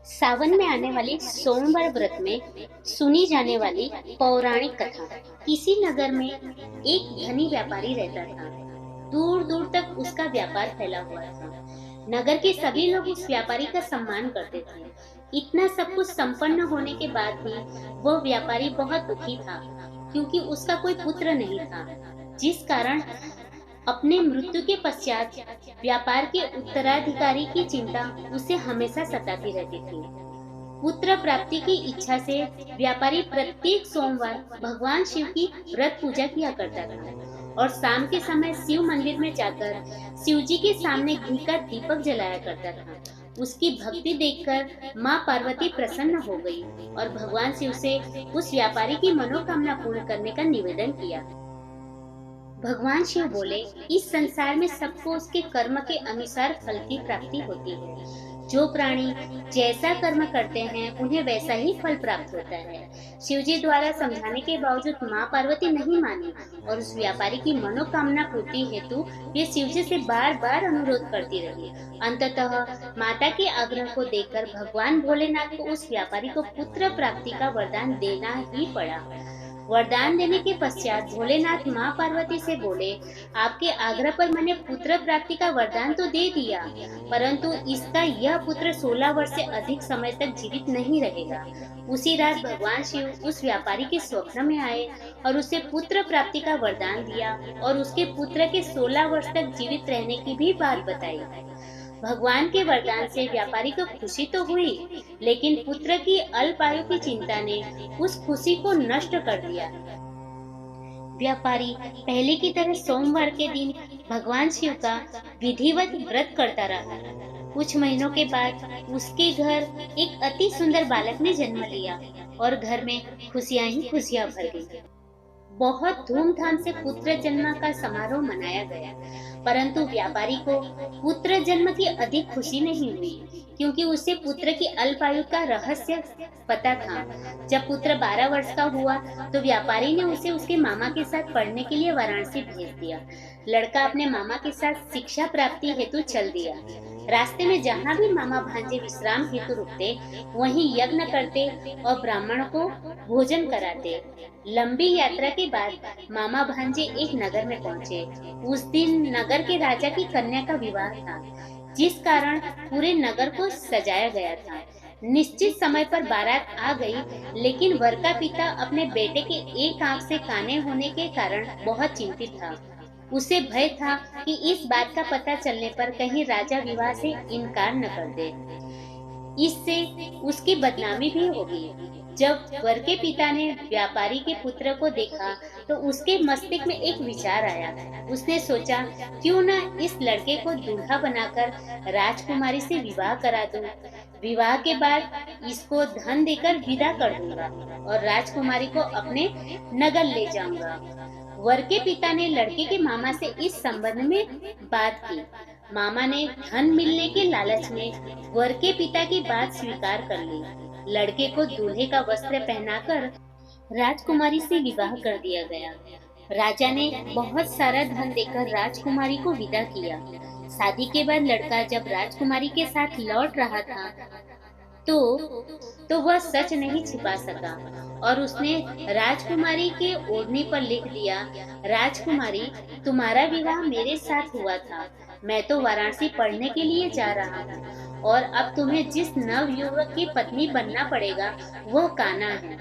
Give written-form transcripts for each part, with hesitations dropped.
सावन में आने वाले सोमवार व्रत में सुनी जाने वाली पौराणिक कथा। किसी नगर में एक धनी व्यापारी रहता था। दूर दूर तक उसका व्यापार फैला हुआ था। नगर के सभी लोग उस व्यापारी का सम्मान करते थे। इतना सब कुछ संपन्न होने के बाद भी वह व्यापारी बहुत दुखी था, क्योंकि उसका कोई पुत्र नहीं था, जिस कारण अपने मृत्यु के पश्चात व्यापार के उत्तराधिकारी की चिंता उसे हमेशा सताती रहती थी। पुत्र प्राप्ति की इच्छा से व्यापारी प्रत्येक सोमवार भगवान शिव की व्रत पूजा किया करता था और शाम के समय शिव मंदिर में जाकर शिव जी के सामने घी का दीपक जलाया करता था। उसकी भक्ति देखकर माँ पार्वती प्रसन्न हो गई और भगवान शिव से उस व्यापारी की मनोकामना पूर्ण करने का निवेदन किया। भगवान शिव बोले, इस संसार में सबको उसके कर्म के अनुसार फल की प्राप्ति होती है। जो प्राणी जैसा कर्म करते हैं उन्हें वैसा ही फल प्राप्त होता है। शिव जी द्वारा समझाने के बावजूद माँ पार्वती नहीं मानी और उस व्यापारी की मनोकामना पूर्ति हेतु वे शिव जी से बार बार अनुरोध करती रही। अंततः माता के आग्रह को देखकर भगवान भोलेनाथ को उस व्यापारी को पुत्र प्राप्ति का वरदान देना ही पड़ा। वरदान देने के पश्चात भोलेनाथ माँ पार्वती से बोले, आपके आग्रह पर मैंने पुत्र प्राप्ति का वरदान तो दे दिया, परंतु इसका यह पुत्र 16 वर्ष से अधिक समय तक जीवित नहीं रहेगा। उसी रात भगवान शिव उस व्यापारी के स्वप्न में आए और उसे पुत्र प्राप्ति का वरदान दिया और उसके पुत्र के 16 वर्ष तक जीवित रहने की भी बात बताई। भगवान के वरदान से व्यापारी को खुशी तो हुई, लेकिन पुत्र की अल्प आयु की चिंता ने उस खुशी को नष्ट कर दिया। व्यापारी पहले की तरह सोमवार के दिन भगवान शिव का विधिवत व्रत करता रहा। कुछ महीनों के बाद उसके घर एक अति सुंदर बालक ने जन्म लिया और घर में खुशियां ही खुशियां भर गई। बहुत धूमधाम से पुत्र जन्म का समारोह मनाया गया, परंतु व्यापारी को पुत्र जन्म की अधिक खुशी नहीं हुई, क्योंकि उसे पुत्र की अल्पायु का रहस्य पता था। जब पुत्र 12 वर्ष का हुआ तो व्यापारी ने उसे उसके मामा के साथ पढ़ने के लिए वाराणसी भेज दिया। लड़का अपने मामा के साथ शिक्षा प्राप्ति हेतु चल दिया। रास्ते में जहाँ भी मामा भांजे विश्राम हेतु रुकते, वहीं यज्ञ करते और ब्राह्मण को भोजन कराते। लंबी यात्रा के बाद मामा भांजे एक नगर में पहुँचे। उस दिन नगर के राजा की कन्या का विवाह था, जिस कारण पूरे नगर को सजाया गया था। निश्चित समय पर बारात आ गई, लेकिन वर का पिता अपने बेटे के एक आंख से काने होने के कारण बहुत चिंतित था। उसे भय था कि इस बात का पता चलने पर कहीं राजा विवाह से इनकार न कर दे, इससे उसकी बदनामी भी होगी। जब वर के पिता ने व्यापारी के पुत्र को देखा तो उसके मस्तिष्क में एक विचार आया। उसने सोचा, क्यों न इस लड़के को दूल्हा बनाकर राजकुमारी से विवाह करा दूं। विवाह के बाद इसको धन देकर विदा कर दूंगा और राजकुमारी को अपने नगर ले जाऊंगा। वर के पिता ने लड़के के मामा से इस संबंध में बात की। मामा ने धन मिलने के लालच में वर के पिता की बात स्वीकार कर ली। लड़के को दूल्हे का वस्त्र पहनाकर राजकुमारी से विवाह कर दिया गया। राजा ने बहुत सारा धन देकर राजकुमारी को विदा किया। शादी के बाद लड़का जब राजकुमारी के साथ लौट रहा था तो वह सच नहीं छिपा सका और उसने राजकुमारी के ओढ़नी पर लिख दिया, राजकुमारी, तुम्हारा विवाह मेरे साथ हुआ था। मैं तो वाराणसी पढ़ने के लिए जा रहा हूँ और अब तुम्हें जिस नव युवक की पत्नी बनना पड़ेगा वह कान्हा है।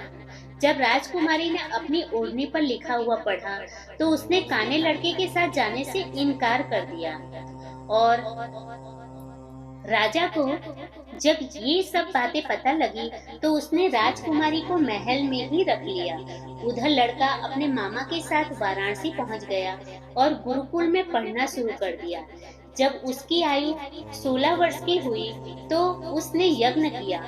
जब राजकुमारी ने अपनी ओढ़नी पर लिखा हुआ पढ़ा तो उसने काने लड़के के साथ जाने से इनकार कर दिया और राजा को जब ये सब बातें पता लगी तो उसने राजकुमारी को महल में ही रख लिया। उधर लड़का अपने मामा के साथ वाराणसी पहुंच गया और गुरुकुल में पढ़ना शुरू कर दिया। जब उसकी आयु 16 वर्ष की हुई तो उसने यज्ञ किया।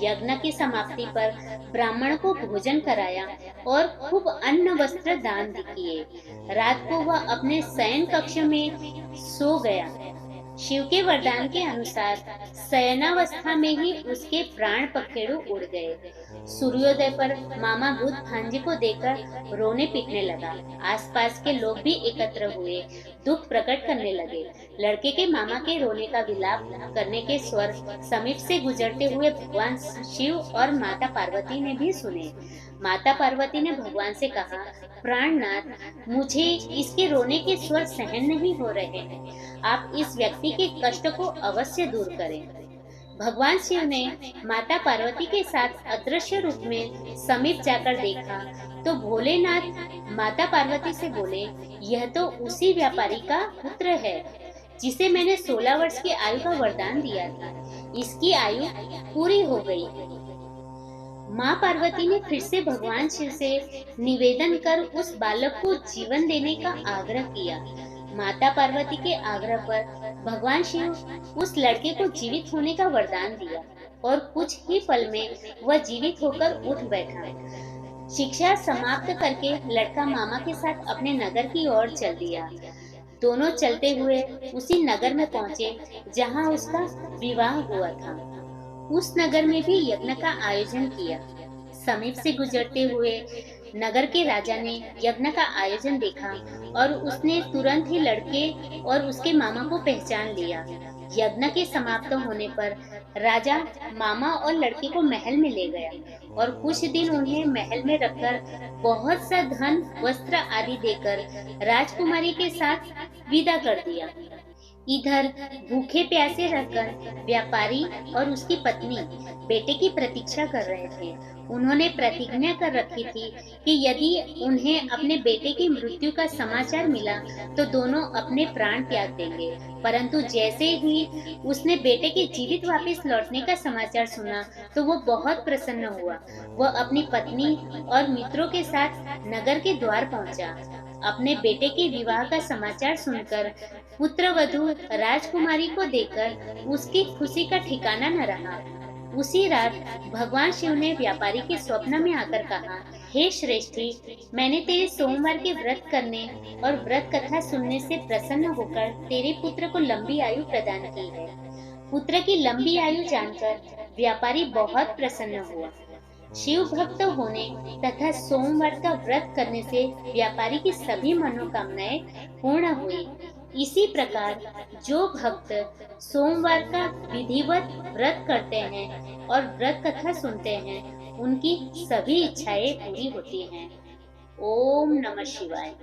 यज्ञ की समाप्ति पर ब्राह्मण को भोजन कराया और खूब अन्न वस्त्र दान किए। रात को वह अपने शयन कक्ष में सो गया। शिव के वरदान के अनुसार शयनावस्था में ही उसके प्राण पखेरु उड़ गए। सूर्योदय पर मामा भूत भांजे को देखकर रोने पीटने लगा। आसपास के लोग भी एकत्र हुए, दुख प्रकट करने लगे। लड़के के मामा के रोने का विलाप करने के स्वर समीप से गुजरते हुए भगवान शिव और माता पार्वती ने भी सुने। माता पार्वती ने भगवान से कहा, प्राणनाथ, मुझे इसके रोने के स्वर सहन नहीं हो रहे हैं। आप इस व्यक्ति के कष्ट को अवश्य दूर करें। भगवान शिव ने माता पार्वती के साथ अदृश्य रूप में समीप जाकर देखा तो भोलेनाथ माता पार्वती से बोले, यह तो उसी व्यापारी का पुत्र है जिसे मैंने 16 वर्ष की आयु का वरदान दिया था। इसकी आयु पूरी हो गई। माँ पार्वती ने फिर से भगवान शिव से निवेदन कर उस बालक को जीवन देने का आग्रह किया। माता पार्वती के आग्रह पर भगवान शिव उस लड़के को जीवित होने का वरदान दिया और कुछ ही पल में वह जीवित होकर उठ बैठा। शिक्षा समाप्त करके लड़का मामा के साथ अपने नगर की ओर चल दिया। दोनों चलते हुए उसी नगर में पहुंचे जहां उसका विवाह हुआ था। उस नगर में भी यज्ञ का आयोजन किया। समीप से गुजरते हुए नगर के राजा ने यज्ञ का आयोजन देखा और उसने तुरंत ही लड़के और उसके मामा को पहचान लिया। यज्ञ के समाप्त होने पर राजा मामा और लड़के को महल में ले गया और कुछ दिन उन्हें महल में रखकर बहुत सा धन, वस्त्र आदि देकर राजकुमारी के साथ विदा कर दिया। इधर भूखे प्यासे रहकर व्यापारी और उसकी पत्नी बेटे की प्रतीक्षा कर रहे थे। उन्होंने प्रतिज्ञा कर रखी थी कि यदि उन्हें अपने बेटे की मृत्यु का समाचार मिला तो दोनों अपने प्राण त्याग देंगे। परंतु जैसे ही उसने बेटे के जीवित वापस लौटने का समाचार सुना तो वो बहुत प्रसन्न हुआ। वह अपनी पत्नी और मित्रों के साथ नगर के द्वार पहुंचा। अपने बेटे के विवाह का समाचार सुनकर पुत्रवधू राजकुमारी को देखकर उसकी खुशी का ठिकाना न रहा। उसी रात भगवान शिव ने व्यापारी के स्वप्न में आकर कहा, हे श्रेष्ठी, मैंने तेरे सोमवार के व्रत करने और व्रत कथा सुनने से प्रसन्न होकर तेरे पुत्र को लंबी आयु प्रदान की है। पुत्र की लंबी आयु जानकर व्यापारी बहुत प्रसन्न हुआ। शिव भक्त होने तथा सोमवार का व्रत करने से व्यापारी की सभी मनोकामनाएं पूर्ण हुई। इसी प्रकार जो भक्त सोमवार का विधिवत व्रत करते हैं और व्रत कथा सुनते हैं, उनकी सभी इच्छाएं पूरी होती हैं। ओम नमः शिवाय।